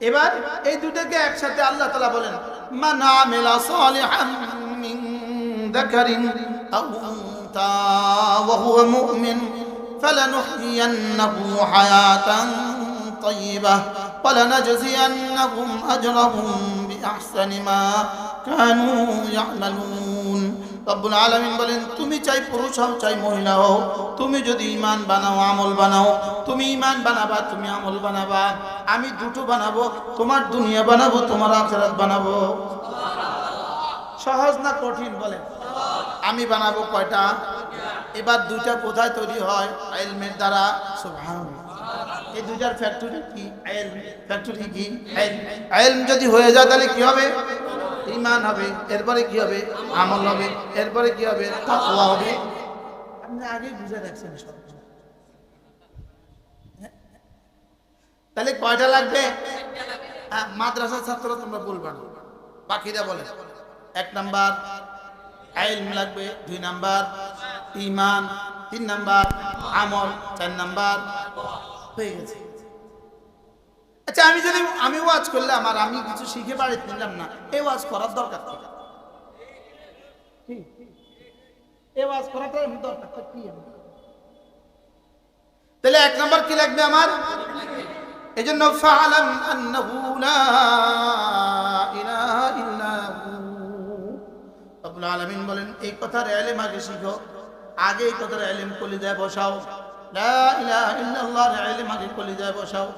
এবার এই দুটাকে একসাথে আল্লাহ তাআলা বলেন, মান আমিলা সালিহান মিন যাকারিন আও উনসা ওয়া হুয়া মুমিন ফালানুহইয়ান্নাহু হায়াতান তাইয়্যিবাহ ওয়া লানাজজিয়ান্নাহুম আজরাহুম বিআহসানি মা কানু ইয়ামালুন। রব্বুল আলামিন বলেন, তুমি চাই পুরুষ হও চাই মহিলা হও, তুমি যদি ঈমান বানাও আমল বানাও, তুমি ঈমান বানাবা তুমি আমল বানাবা, আমি দুটো বানাবো, তোমার দুনিয়া বানাবো তোমার আখিরাত বানাবো। সহজ না কঠিন বলেন? আমি বানাবো কয়টা? এবার দুইটা কোথায় তৈরি হয়? ইলমের দ্বারা। সুবহানাল্লাহ। এই দুইটার ফ্যাক্টরি কি? ইলম। ফ্যাক্টরি কি? ইলম। ইলম যদি হয়ে যায় তাহলে কি হবে? ঈমান হবে। এরপরে কি হবে? আমল হবে। এরপরে কি হবে? তাকওয়া হবে। আপনি আগে বুঝে রাখছেন সব। তাহলে কয়টা লাগবে? মাদ্রাসার ছাত্র তোমরা বলবা না, বাকিরা বলে। 1 নাম্বার ইলম লাগবে, 2 নাম্বার ঈমান, 3 নাম্বার আমল, 4 নাম্বার হয়ে গেছে। আচ্ছা, আমি ওয়াজ করলাম আর আমি কিছু শিখে বাড়িতে নিলাম না, এই ওয়াজ করার দরকার কি? এই ওয়াজ করাটা দরকার কি? তাহলে 1 নাম্বার কি লাগবে আমার? এজন্য ফাআলাম আন্নাহু লা ইলাহা ইল্লা হু। রব্বুল আলামিন বলেন, এই কথার ইলম আগে শিখো, আগে এই কথার ইলম কলিজায় বসাও। লা ইলাহা ইল্লাল্লাহর ইলম আগে কলিজায় বসাও।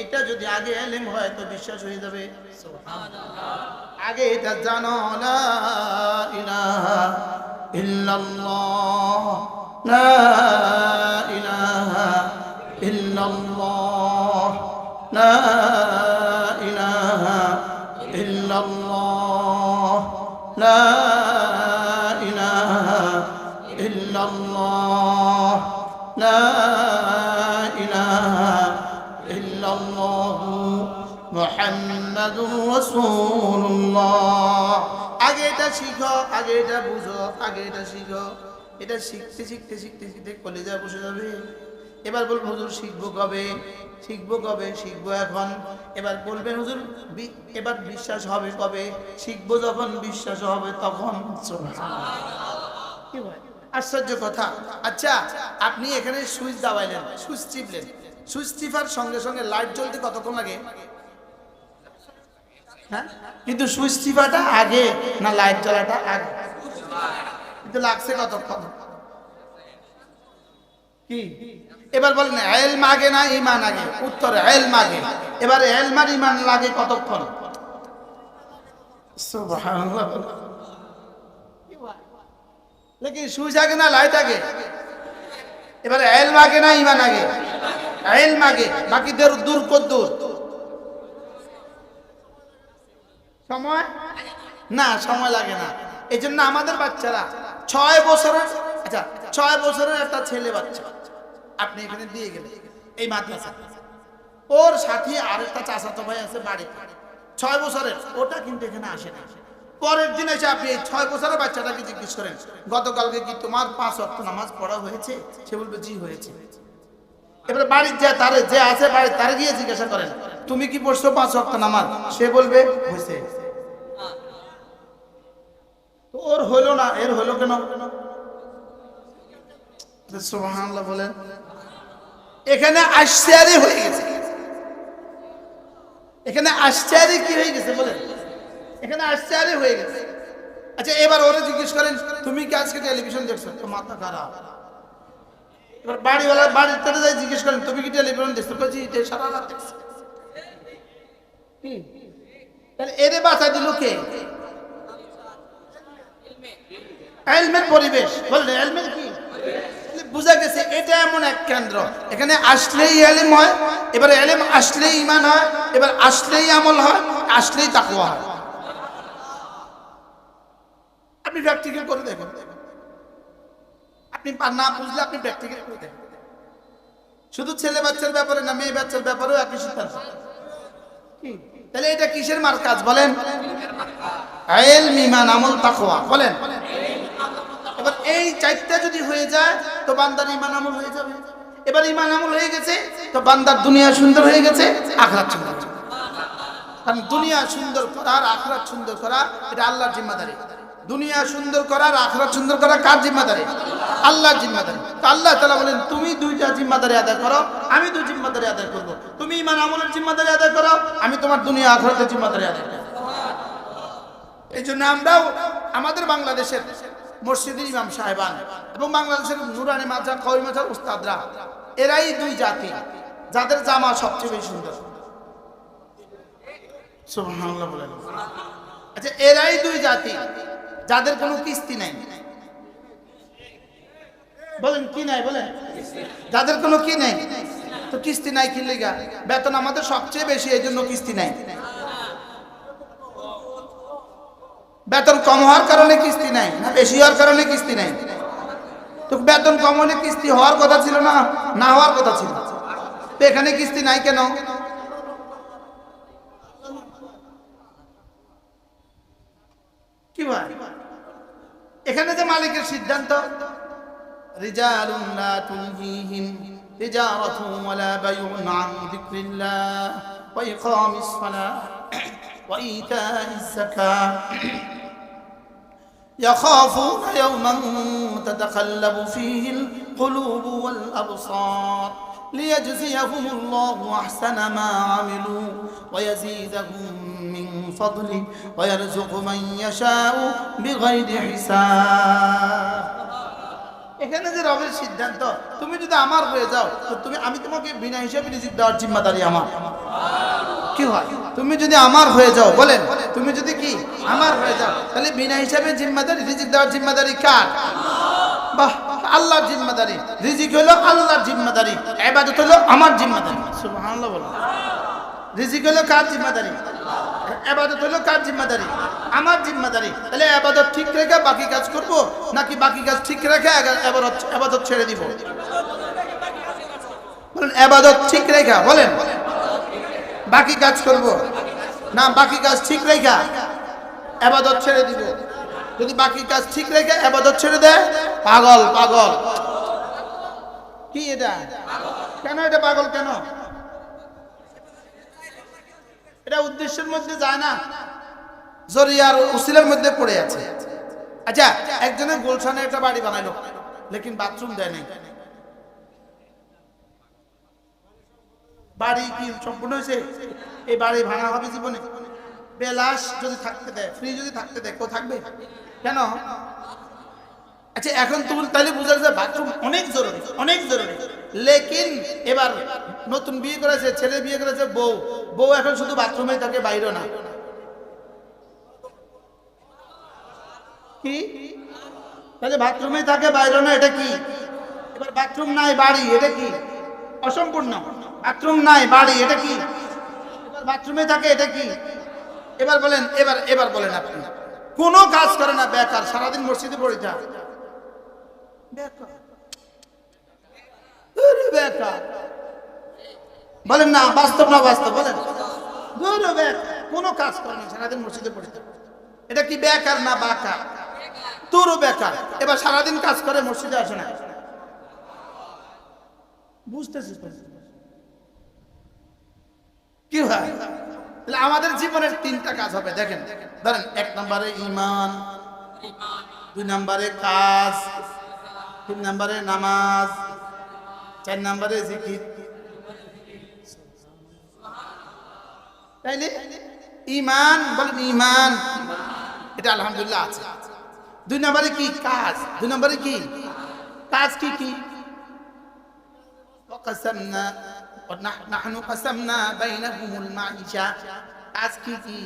এটা যদি আগে ইলম হয় তো বিশ্বাস হয়ে যাবে। সুবহানাল্লাহ। আগে এটা জানো, লা ইলাহা ইল্লাল্লাহ, লা ইলাহা ইল্লাল্লাহ, লা ইলাহা ইল্লাল্লাহ, লা ইলাহা ইল্লাল্লাহ, লা ইলাহা ইল্লাল্লাহু মুহাম্মাদুর রাসূলুল্লাহ। আগে এটা শিখো, আগে এটা বুঝো, আগে এটা শিখো। এটা শিখতে শিখতে শিখতে শিখতে কলেজায় বসে যাবে। এবার বলবেন, হুজুর শিখবো কবে? শিখবো কবে? শিখবো এখন। এবার বলবেন, হুজুর এবার বিশ্বাস হবে কবে? শিখবো যখন বিশ্বাস হবে তখন। কি ভাই আশ্চর্য কথা! আচ্ছা, আপনি এখানে সুইচ দাবাইলেন, সুইচ টিপলেন, সুইচ টিপার সঙ্গে সঙ্গে লাইট জ্বলতে কতক্ষণ লাগে? হ্যাঁ, কিন্তু সুইচ টিপাটা আগে না লাইট জ্বলাটা আগে? কিন্তু লাগছে কতক্ষণ? কি? এবার বলেন, ইলম আগে না ঈমান আগে? উত্তর ইলম আগে। এবারে ইলম আর ঈমান লাগে কতক্ষণ? সুবহানাল্লাহ। লেকিন সুইচ আগে না লাইট আগে? এবারে ইলম আগে না ঈমান আগে? ইলম আগে। বাকিদের দূর কদ্দূর? সময় না, সময় লাগে না। এই জন্য আমাদের বাচ্চারা 6 বছরের, আচ্ছা 6 বছরের একটা ছেলে বাচ্চা আপনি এখানে দিয়ে গেলেন এই মাদ্রাসা, ওর সাথে আরেকটা চাচাতো ভাই আছে বাড়িতে 6 বছরের, ওটা কিন্তু এখানে আসে না। পরের দিন এসে আপনি এই 6 বছরের বাচ্চাটাকে জিজ্ঞেস করেন, গতকালকে কি তোমার 5 ওয়াক্ত নামাজ পড়া হয়েছে? সে বলবে জি হয়েছে। এবারে বাড়ির যে আছে বাড়ির তারে গিয়ে জিজ্ঞাসা করেন, তুমি কি পড়ছো 5 ওয়াক্ত নামাজ? সে বলবে হয়েছে। তো ওর হলো না, এর হলো কেন? সুবহানাল্লাহ বলেন। এখানে আশ্চর্য হয়ে গেছে। এখানে আশ্চর্য কি হয়ে গেছে বলেন? এখানে আশ্চর্য হয়ে গেছে। আচ্ছা, এবার ওরে জিজ্ঞেস করেন, তুমি কি আজকে টেলিভিশন দেখছো? তো মাথা খারাপ। এবার বাড়ির তারে যাই জিজ্ঞেস করেন, তুমি কি টেলিভিশন দেখছো? জি সারা রাত দেখছি। তাহলে এরে বাঁচা দিল কে? ইলমের পরিবেশ। বলেন ইলমের কি? বুঝা গেছে এটা এমন এক কেন্দ্র, এখানে আসলেই ইলম হয়, এবারে ইলম আসলেই ঈমান হয়, এবার আসলেই আমল হয়, আসলেই তাকওয়া হয়। আপনি প্র্যাকটিক্যাল করে দেখেন। আপনি না বুঝলে আপনি প্র্যাকটিক্যাল করে দেখেন। শুধু ছেলে বাচ্চার ব্যাপারে না, মেয়ে বাচ্চার ব্যাপারেও একই সিদ্ধান্ত। তাহলে এটা কিসের মার্কাজ বলেন? ইলম, ঈমান, আমল, তাকওয়া। বলেন এবার এই 4টা যদি হয়ে যায় তো বান্দার ঈমান আমল হয়ে যাবে। এবার ঈমান আমল হয়ে গেছে তো বান্দার দুনিয়া সুন্দর হয়ে গেছে, আখিরাত সুন্দর। কারণ দুনিয়া সুন্দর করা আর আখিরাত সুন্দর করা এটা আল্লাহর জিম্মাদারি। দুনিয়া সুন্দর করা আর আখিরাত সুন্দর করা কার জিম্মাদারি? আল্লাহর জিম্মাদারি। তো আল্লাহ তাআলা বলেন তুমি দুইটা জিম্মাদারি আদায় করো, আমি দুই জিম্মাদারি আদায় করব। তুমি ঈমান আমলের জিম্মাদারি আদায় করো, আমি তোমার দুনিয়া আখিরাতের জিম্মাদারি আদায় করব। এই জন্য আমরাও আমাদের বাংলাদেশের মসজিদের ইমাম সাহেবান এবং বাংলাদেশের নুরানি মাদ্রাসা কওমি মাদ্রাসার উস্তাদরা এরাই দুই জাতি যাদের জামা সবচেয়ে বেশি সুন্দর। সুবহানাল্লাহ বলেন। আচ্ছা, এরাই দুই জাতি যাদের কোনো কিস্তি নাই। বলেন কি নাই? বলেন যাদের কোনো কি নাই। তো কিস্তি নাই কি লিগা? বেতন আমাদের সবচেয়ে বেশি, এই জন্য কিস্তি নাই। বেতন কম হওয়ার কারণে কিস্তি নাই না বেশি হওয়ার কারণে কিস্তি নাই? তো বেতন কম হলে কিস্তি হওয়ার কথা ছিল না, না হওয়ার কথা ছিল। তো এখানে কিস্তি নাই কেন? কি ভাই, এখানে যে মালিকের সিদ্ধান্ত, রিজালুন লা তুলহিহিম তিজারাতুন ওয়ালা বাইউন আন যিকরিল্লাহ ওয়া ইকামিস সালাহ ওয়া ইতাইজ যাকাত يخافون يوما تتقلب فيه القلوب والأبصار ليجزيهم الله أحسن ما عملوا ويزيدهم من فضله ويرزق من يشاء بغير حساب। এখানে যে রবের সিদ্ধান্ত, তুমি যদি আমার হয়ে যাও তো আমি তোমাকে বিনা হিসাবে রিজিক দেওয়ার জিম্মাদারি আমার। কি হয়, তুমি যদি আমার হয়ে যাও, বলেন তুমি যদি কি আমার হয়ে যাও, তাহলে বিনা হিসাবে জিম্মাদারি রিজিক দেওয়ার জিম্মাদারি কার? বাহ, আল্লাহর জিম্মাদারি। রিজিক হলো আল্লাহর জিম্মাদারি, ইবাদত হলো আমার জিম্মাদারি। সুবহানাল্লাহ বলো। রিজিক হলো কার জিম্মাদারি? ইবাদত হলো কার জিম্মাদারি? আমার জিম্মাদারি। তাহলে ইবাদত ঠিক রেখে বাকি কাজ করব, নাকি বাকি কাজ ঠিক রেখে ইবাদত ছেড়ে দিব? বলেন ইবাদত ঠিক রেখে, বলেন বাকি কাজ করব, না বাকি কাজ ঠিক রেখে ইবাদত ছেড়ে দিব? যদি বাকি কাজ ঠিক রেখে ইবাদত ছেড়ে দেয়, পাগল। পাগল কি এটা? কেন এটা পাগল কেন? এটা উদ্দেশ্যের মধ্যে যায় না, জরিয়ার উসিলার মধ্যে পড়ে আছে। আচ্ছা, একজনের গুলশানে একটা বাড়ি বানাইলো, লেকিন বাথরুম দেয় নাই। বাড়ি কি সম্পূর্ণ হয়েছে? এই বাড়ি ভাঙা হবে জীবনে? বেলাস যদি থাকতে দেয়, ফ্রি যদি থাকতে দেয়, কেউ থাকবে কেন? আচ্ছা, এখন তুমি তাহলে বুঝা যায় বাথরুম অনেক জরুরি, অনেক জরুরি। লেকিন এবার নতুন বিয়ে করেছে, ছেলে বিয়ে করেছে, বউ এখন শুধু বাথরুমে থাকে, বাইরে না। কি তাহলে বাথরুমে থাকে, বাইরে না, এটা কি? এবার বাথরুম নাই বাড়ি, এটা কি? অসম্পূর্ণ। বাথরুম নাই বাড়ি, এটা কি? এবার বাথরুমে থাকে, এটা কি? এবার বলেন, এবার বলেন আপনি কোনো কাজ করে না, বেকার, সারাদিন মসজিদে পড়ে যায়, বেকার। বলেন না বাস্তব না বাস্তব? বলেন কোনো কাজ করে না, সারাদিন মসজিদে পড়ে যায়। এটা কি বেকার না বাকার? তোরও বেকার। এবার সারাদিন কাজ করে, মসজিদে আসে না। বুঝতেছিস কি হয়? তাহলে আমাদের জীবনের তিনটা কাজ হবে, দেখেন। ধরেন, এক নম্বরে ঈমান, দুই নম্বরে কাজ, তিন নম্বরে নামাজ, চার নম্বরে জিকির। তাইলে ঈমান, বলেন ঈমান, এটা আলহামদুলিল্লাহ আছে। দুই নম্বরে কি? কাজ। দুই নম্বরে কি? কাজ কি কি? وقسمنا ونحن قسمنا بينهم المعيشة। কাজ কি কি?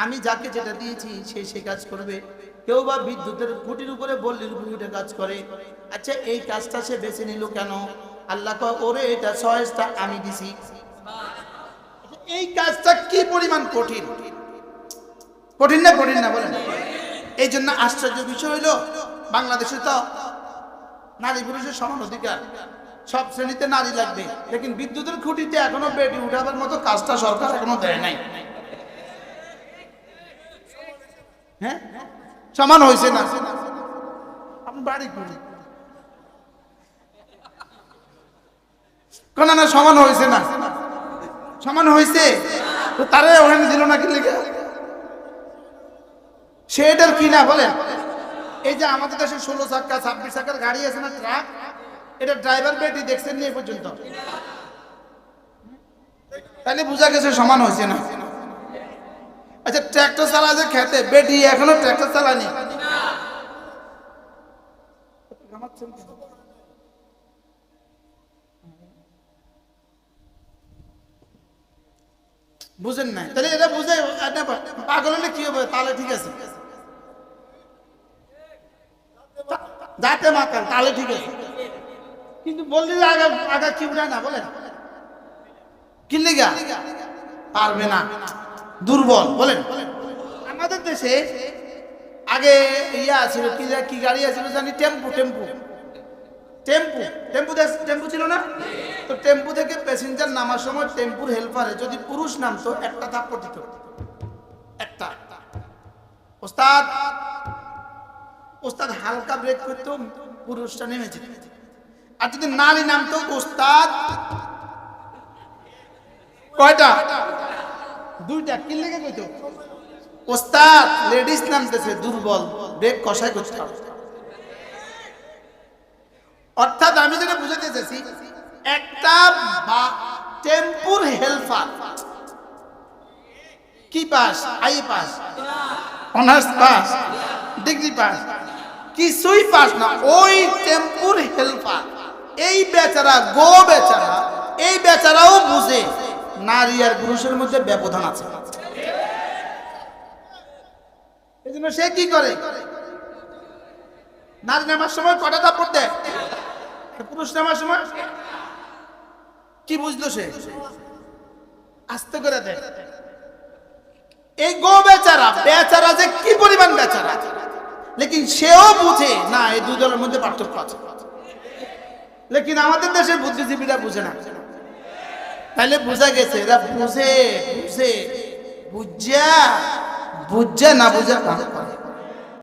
আমি যাকে যেটা দিয়েছি সে কাজ করবে। কেউ বা বিদ্যুতের খুঁটির উপরে বল্লির উপরে উঠে কাজ করে। আচ্ছা, এই কাজটা সে বেছে নিল কেন? আল্লাহ কয়, ওরে এটা চয়েসটা আমি দিছি। এই কাজটা কি পরিমাণ কঠিন, কঠিন না? কঠিন না? বলেন। এই জন্য আশ্চর্য বিষয় হইল, বাংলাদেশে তো নারী পুরুষের সমান অধিকার, সব শ্রেণীতে নারী লাগবে, লেকিন বিদ্যুতের খুঁটিতে এখনো বেটি উঠাবার মতো কাজটা সরকার এখনো দেয় নাই। হ্যাঁ, সমান হয়েছে না? আপনি বাড়ি করি কেন না? সমান হয়েছে না? সমান হয়েছে। তো তারে ওখানে দিল না কি লেগে সেটার কি না বলেন। এই যে আমাদের দেশে 16 চাক্কা 26 চাক্কার গাড়ি আছে না, ট্রাক, এটা ড্রাইভার বেটি দেখছেন নি এ পর্যন্ত? তাহলে বোঝা গেছে সমান হয়েছে না। আচ্ছা ট্র্যাক্টর চালা যে খেতে, বেটি এখনো ট্র্যাক্টর চালানি, বুঝেন না? তাহলে এটা বুঝে পাগল হলে কি হবে? তাহলে ঠিক আছে, যাতে মাতাল তাহলে ঠিক আছে, কিন্তু বললি আগা আগা কি উঠায় না বলেন, কি লিগা পারবে না, দুর্বল বলেন। আমাদের দেশে আগে ইয়া ছিল, কি গাড়ি আছিল জানি, টেম্পু টেম্পু টেম্পু টেম্পু টেম্পু ছিল না? তো টেম্পু থেকে প্যাসেঞ্জার নামার সময় টেম্পুর হেল্পারে যদি পুরুষ নামতো একটা থাপ্পড় দিত, একটা। ওস্তাদ ওস্তাদ হালকা ব্রেক করতো, পুরুষটা নেমেছে। আর যদি নারী নামতো, ওস্তাদ কয়টা? দুইটা। কি লেগে কইতো? ওস্তাদ লেডিস নামতেছে, দুর্বল, ব্রেক কষায় করতে হবে। অর্থাৎ আমি যেটা বুঝাতে চাইছি, একটা টেম্পুর হেল্পার কি pass, I pass, honours pass, degree pass, কিছুই পাস না, ওই টেম্পুর হেল্পার, এই বেচারা গো বেচারা, এই বেচারাও বুঝে নারী আর পুরুষের মধ্যে ব্যবধান আছে। এই জন্য সে কি করে, নারী নামার সময় কটা থাপ্পড় দেয়, পুরুষ নামার সময় কি বুঝলো সে, আস্তে করে দেয়। এই গো বেচারা, বেচারা যে কি পরিমাণ বেচারা, লেকিন সেও বুঝে না এই দুই দলের মধ্যে পার্থক্য আছে। লেকিন আমাদের দেশের বুদ্ধিজীবীরা বুঝে না। তাহলে বোঝা গেছে এরা বুঝে বুঝে বুঝা বুঝা না বুঝা